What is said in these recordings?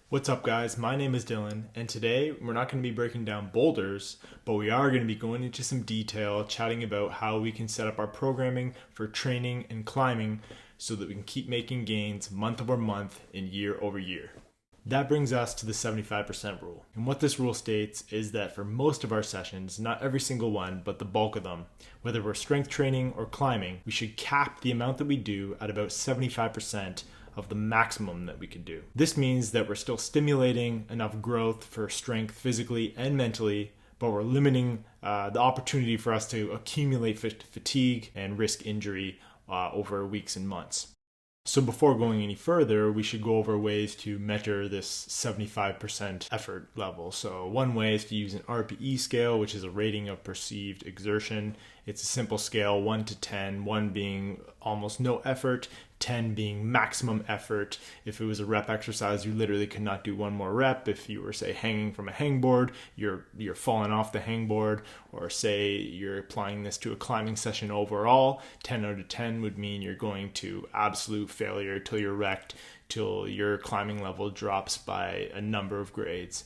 What's up, guys? My name is Dylan, and today we're not going to be breaking down boulders, but we are going to be going into some detail, chatting about how we can set up our programming for training and climbing so that we can keep making gains month over month and year over year. That brings us to the 75% rule. And what this rule states is that for most of our sessions, not every single one, but the bulk of them, whether we're strength training or climbing, we should cap the amount that we do at about 75% of the maximum that we can do. This means that we're still stimulating enough growth for strength physically and mentally, but we're limiting the opportunity for us to accumulate fatigue and risk injury over weeks and months. So before going any further, we should go over ways to measure this 75% effort level. So one way is to use an RPE scale, which is a rating of perceived exertion. It's a simple scale, 1 to 10, 1 being almost no effort, 10 being maximum effort. If it was a rep exercise, you literally could not do one more rep. If you were, say, hanging from a hangboard, you're falling off the hangboard, or say you're applying this to a climbing session overall, 10 out of 10 would mean you're going to absolute failure till you're wrecked, till your climbing level drops by a number of grades.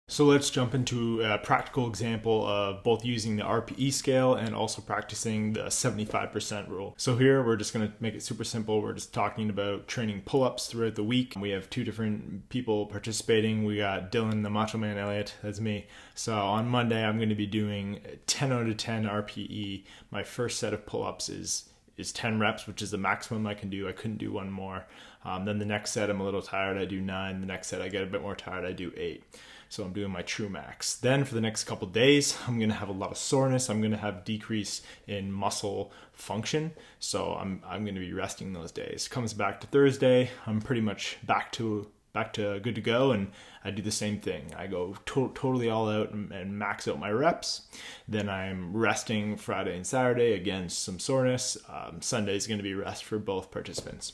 So let's jump into a practical example of both using the RPE scale and also practicing the 75% rule. So here we're just going to make it super simple. We're just talking about training pull-ups throughout the week. We have two different people participating. We got Dylan, the Macho Man Elliott, that's me. So on Monday, I'm going to be doing 10 out of 10 RPE. My first set of pull-ups is 10 reps, which is the maximum I can do. I couldn't do one more. Then the next set, I'm a little tired. I do 9. The next set, I get a bit more tired. I do 8. So I'm doing my true max. Then for the next couple days, I'm going to have a lot of soreness. I'm going to have decrease in muscle function. So I'm going to be resting those days. Comes back to Thursday, I'm pretty much back to good to go, and I do the same thing. I go totally all out and max out my reps. Then I'm resting Friday and Saturday, again some soreness. Sunday is going to be rest for both participants.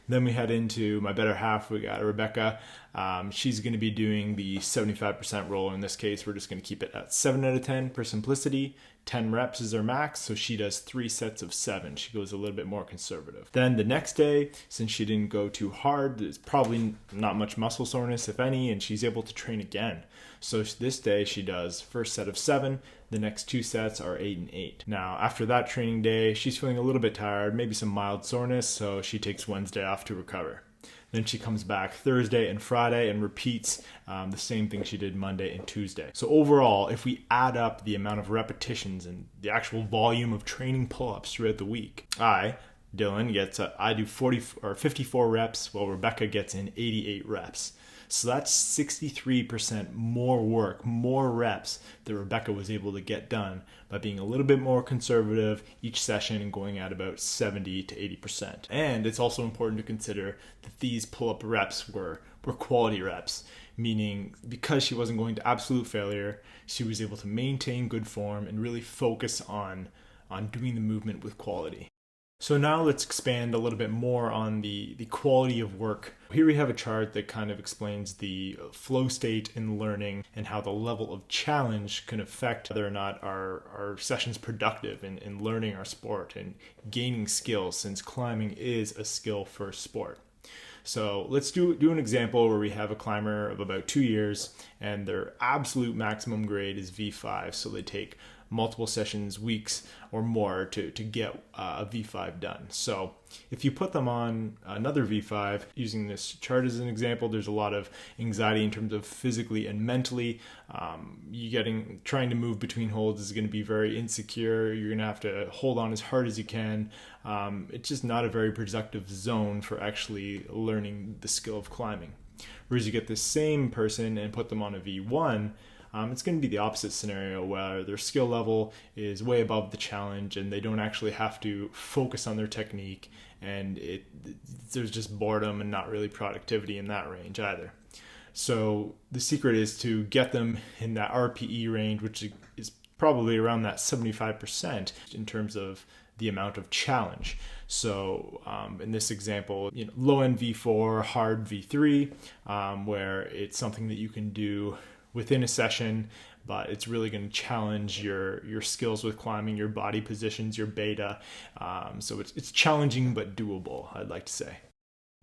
Then we head into my better half. We got Rebecca. She's going to be doing the 75% roll. In this case, we're just going to keep it at 7 out of 10 for simplicity. 10 reps is her max, so she does 3 sets of 7. She goes a little bit more conservative. Then the next day, since she didn't go too hard, there's probably not much muscle soreness, if any, and she's able to train again. So this day she does first set of 7. The next 2 sets are 8 and 8. Now, after that training day, she's feeling a little bit tired, maybe some mild soreness, so she takes Wednesday off to recover. Then she comes back Thursday and Friday and repeats the same thing she did Monday and Tuesday. So overall, if we add up the amount of repetitions and the actual volume of training pull-ups throughout the week, I do 54 reps, while Rebecca gets in 88 reps. So that's 63% more work, more reps that Rebecca was able to get done by being a little bit more conservative each session and going at about 70 to 80%. And it's also important to consider that these pull-up reps were quality reps, meaning because she wasn't going to absolute failure, she was able to maintain good form and really focus on doing the movement with quality. So now let's expand a little bit more on the quality of work. Here we have a chart that kind of explains the flow state in learning and how the level of challenge can affect whether or not our session's productive in learning our sport and gaining skills, since climbing is a skill-first sport. So let's do an example where we have a climber of about 2 years and their absolute maximum grade is V5. So they take multiple sessions, weeks or more to get a V5 done. So if you put them on another V5, using this chart as an example, there's a lot of anxiety in terms of physically and mentally. Trying to move between holds is going to be very insecure. You're going to have to hold on as hard as you can. It's just not a very productive zone for actually learning the skill of climbing. Whereas you get the same person and put them on a V1, it's going to be the opposite scenario where their skill level is way above the challenge and they don't actually have to focus on their technique, and there's just boredom and not really productivity in that range either. So the secret is to get them in that RPE range, which is probably around that 75% in terms of the amount of challenge. So in this example, low end V4, hard V3, where it's something that you can do within a session, but it's really going to challenge your skills with climbing, your body positions, your beta. So it's challenging but doable, I'd like to say.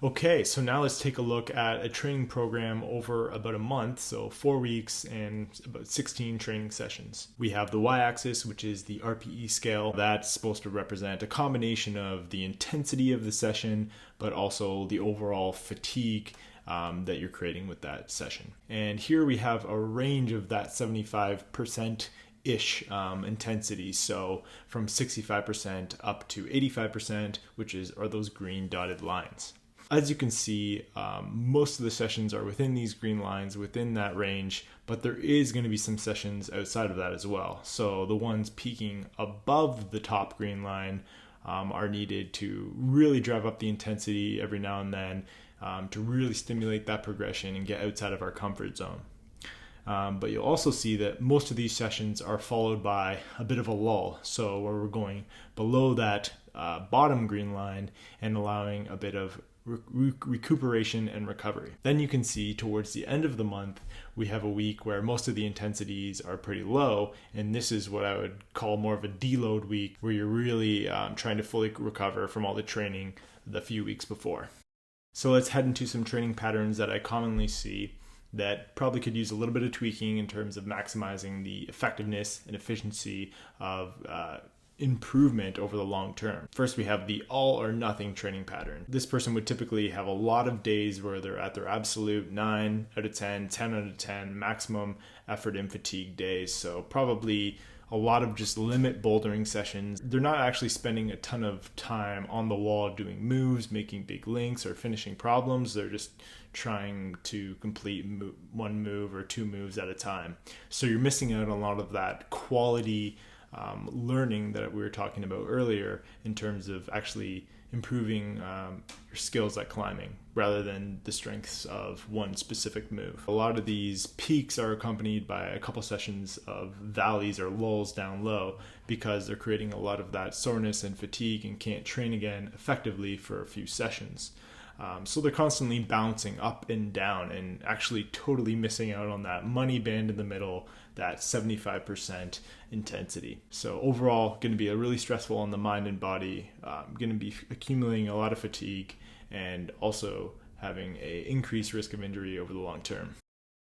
Okay, so now let's take a look at a training program over about a month, so 4 weeks and about 16 training sessions. We have the y-axis, which is the RPE scale. That's supposed to represent a combination of the intensity of the session, but also the overall fatigue that you're creating with that session. And here we have a range of that 75%-ish intensity, so from 65% up to 85%, which are those green dotted lines. As you can see, most of the sessions are within these green lines, within that range, but there is going to be some sessions outside of that as well. So the ones peaking above the top green line are needed to really drive up the intensity every now and then to really stimulate that progression and get outside of our comfort zone. But you'll also see that most of these sessions are followed by a bit of a lull, so where we're going below that bottom green line and allowing a bit of recuperation and recovery. Then you can see towards the end of the month, we have a week where most of the intensities are pretty low, and this is what I would call more of a deload week, where you're really trying to fully recover from all the training the few weeks before. So let's head into some training patterns that I commonly see that probably could use a little bit of tweaking in terms of maximizing the effectiveness and efficiency of improvement over the long term. First, we have the all or nothing training pattern. This person would typically have a lot of days where they're at their absolute 9 out of 10, 10 out of 10 maximum effort and fatigue days. So probably a lot of just limit bouldering sessions. They're not actually spending a ton of time on the wall doing moves, making big links, or finishing problems. They're just trying to complete one move or two moves at a time. So you're missing out on a lot of that quality learning that we were talking about earlier in terms of actually improving your skills at climbing rather than the strengths of one specific move. A lot of these peaks are accompanied by a couple sessions of valleys or lulls down low because they're creating a lot of that soreness and fatigue and can't train again effectively for a few sessions. So they're constantly bouncing up and down and actually totally missing out on that money band in the middle, that 75% intensity. So overall, going to be a really stressful on the mind and body, going to be accumulating a lot of fatigue and also having an increased risk of injury over the long term.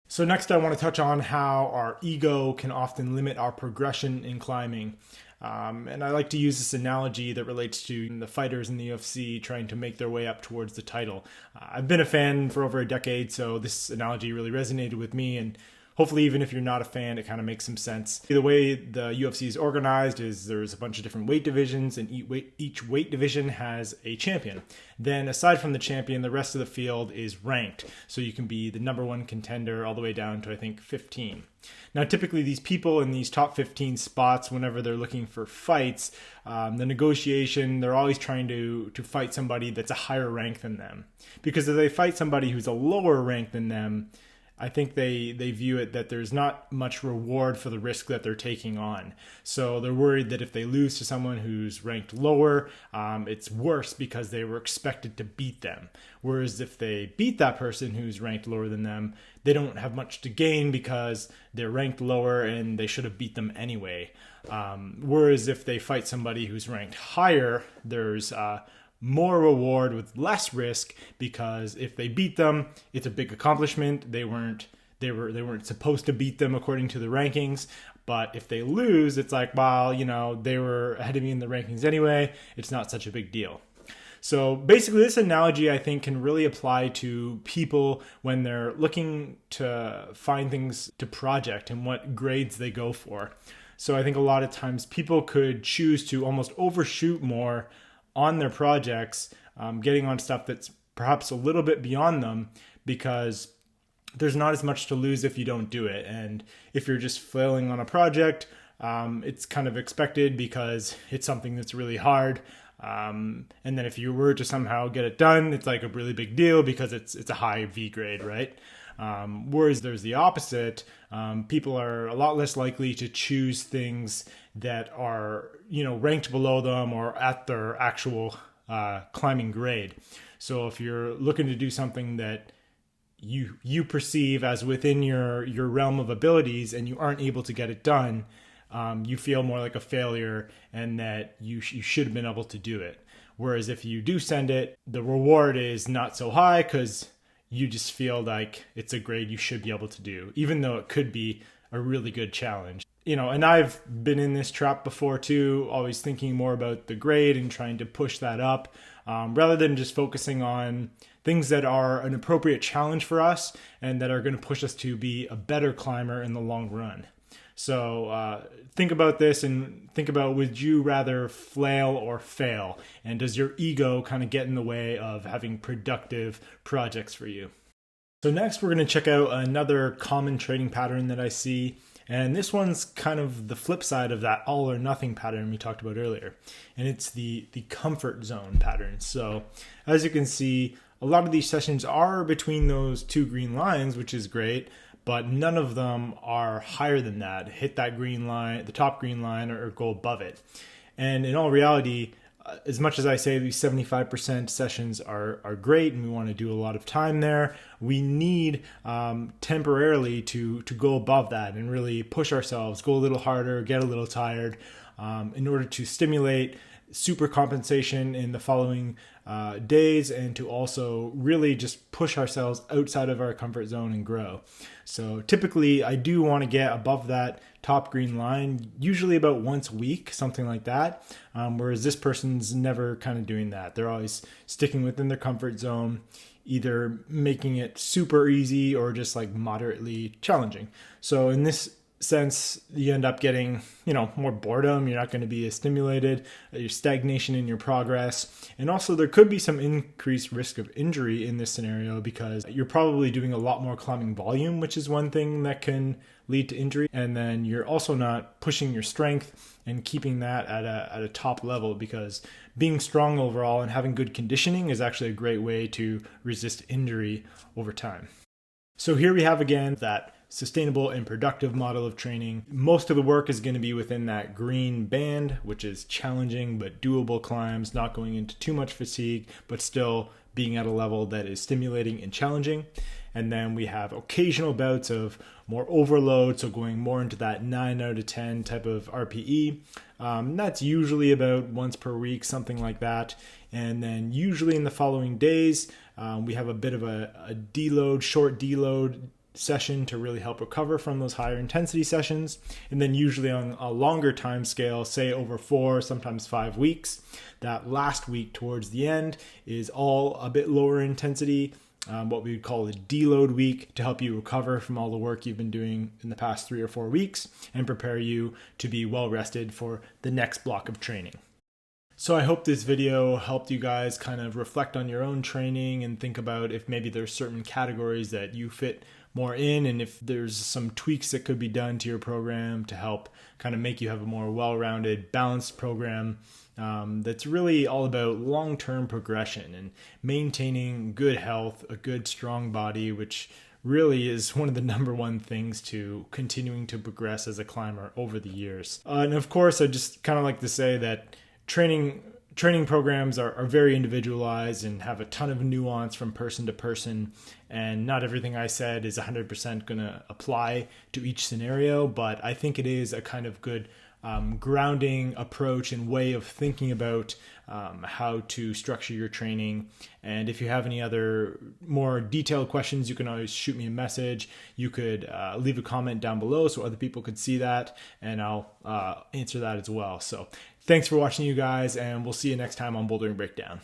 So next I want to touch on how our ego can often limit our progression in climbing. And I like to use this analogy that relates to the fighters in the UFC trying to make their way up towards the title. I've been a fan for over a decade, so this analogy really resonated with me, and hopefully even if you're not a fan, it kind of makes some sense. The way the UFC is organized is there's a bunch of different weight divisions, and each weight division has a champion. Then aside from the champion, the rest of the field is ranked. So you can be the number one contender all the way down to, I think, 15. Now, typically these people in these top 15 spots, whenever they're looking for fights, the negotiation, they're always trying to fight somebody that's a higher rank than them. Because if they fight somebody who's a lower rank than them, I think they view it that there's not much reward for the risk that they're taking on. So they're worried that if they lose to someone who's ranked lower, it's worse because they were expected to beat them. Whereas if they beat that person who's ranked lower than them, they don't have much to gain because they're ranked lower and they should have beat them anyway. Whereas if they fight somebody who's ranked higher, there's more reward with less risk, because if they beat them, it's a big accomplishment. They weren't supposed to beat them according to the rankings. But if they lose, it's like, well, they were ahead of me in the rankings anyway. It's not such a big deal. So basically, this analogy, I think, can really apply to people when they're looking to find things to project and what grades they go for. So I think a lot of times people could choose to almost overshoot more on their projects, getting on stuff that's perhaps a little bit beyond them, because there's not as much to lose if you don't do it. And if you're just flailing on a project, it's kind of expected because it's something that's really hard. And then if you were to somehow get it done, it's like a really big deal because it's a high V grade, right? Whereas there's the opposite. People are a lot less likely to choose things that are, ranked below them or at their actual climbing grade. So if you're looking to do something that you perceive as within your realm of abilities and you aren't able to get it done, you feel more like a failure and that you should have been able to do it. Whereas if you do send it, the reward is not so high because you just feel like it's a grade you should be able to do, even though it could be a really good challenge. And I've been in this trap before too, always thinking more about the grade and trying to push that up, rather than just focusing on things that are an appropriate challenge for us and that are going to push us to be a better climber in the long run. So think about this and think about, would you rather flail or fail? And does your ego kind of get in the way of having productive projects for you? So next we're going to check out another common training pattern that I see. And this one's kind of the flip side of that all or nothing pattern we talked about earlier. And it's the comfort zone pattern. So as you can see, a lot of these sessions are between those two green lines, which is great, but none of them are higher than that. Hit that green line, the top green line, or go above it. And in all reality, as much as I say these 75% sessions are great and we want to do a lot of time there, we need temporarily to go above that and really push ourselves, go a little harder, get a little tired, in order to stimulate super compensation in the following days, and to also really just push ourselves outside of our comfort zone and grow. So typically I do want to get above that top green line, usually about once a week, something like that. Whereas this person's never kind of doing that. They're always sticking within their comfort zone, either making it super easy or just like moderately challenging. So in this sense, you end up getting, more boredom. You're not going to be as stimulated, your stagnation in your progress. And also there could be some increased risk of injury in this scenario because you're probably doing a lot more climbing volume, which is one thing that can lead to injury. And then you're also not pushing your strength and keeping that at a top level, because being strong overall and having good conditioning is actually a great way to resist injury over time. So here we have again that sustainable and productive model of training. Most of the work is going to be within that green band, which is challenging but doable climbs, not going into too much fatigue, but still being at a level that is stimulating and challenging. And then we have occasional bouts of more overload, so going more into that 9 out of 10 type of RPE. That's usually about once per week, something like that. And then usually in the following days, we have a bit of a deload, short deload session to really help recover from those higher intensity sessions. And then usually on a longer time scale, say over 4, sometimes 5 weeks, that last week towards the end is all a bit lower intensity, what we would call a deload week, to help you recover from all the work you've been doing in the past 3 or 4 weeks and prepare you to be well rested for the next block of training. So I hope this video helped you guys kind of reflect on your own training and think about if maybe there's certain categories that you fit more in, and if there's some tweaks that could be done to your program to help kind of make you have a more well-rounded, balanced program that's really all about long-term progression and maintaining good health, a good, strong body, which really is one of the number one things to continuing to progress as a climber over the years. And of course, I just kind of like to say that training programs are very individualized and have a ton of nuance from person to person, and not everything I said is 100% going to apply to each scenario, but I think it is a kind of good grounding approach and way of thinking about how to structure your training. And if you have any other more detailed questions, you can always shoot me a message. You could leave a comment down below so other people could see that, and I'll answer that as well. So thanks for watching, you guys, and we'll see you next time on Bouldering Breakdown.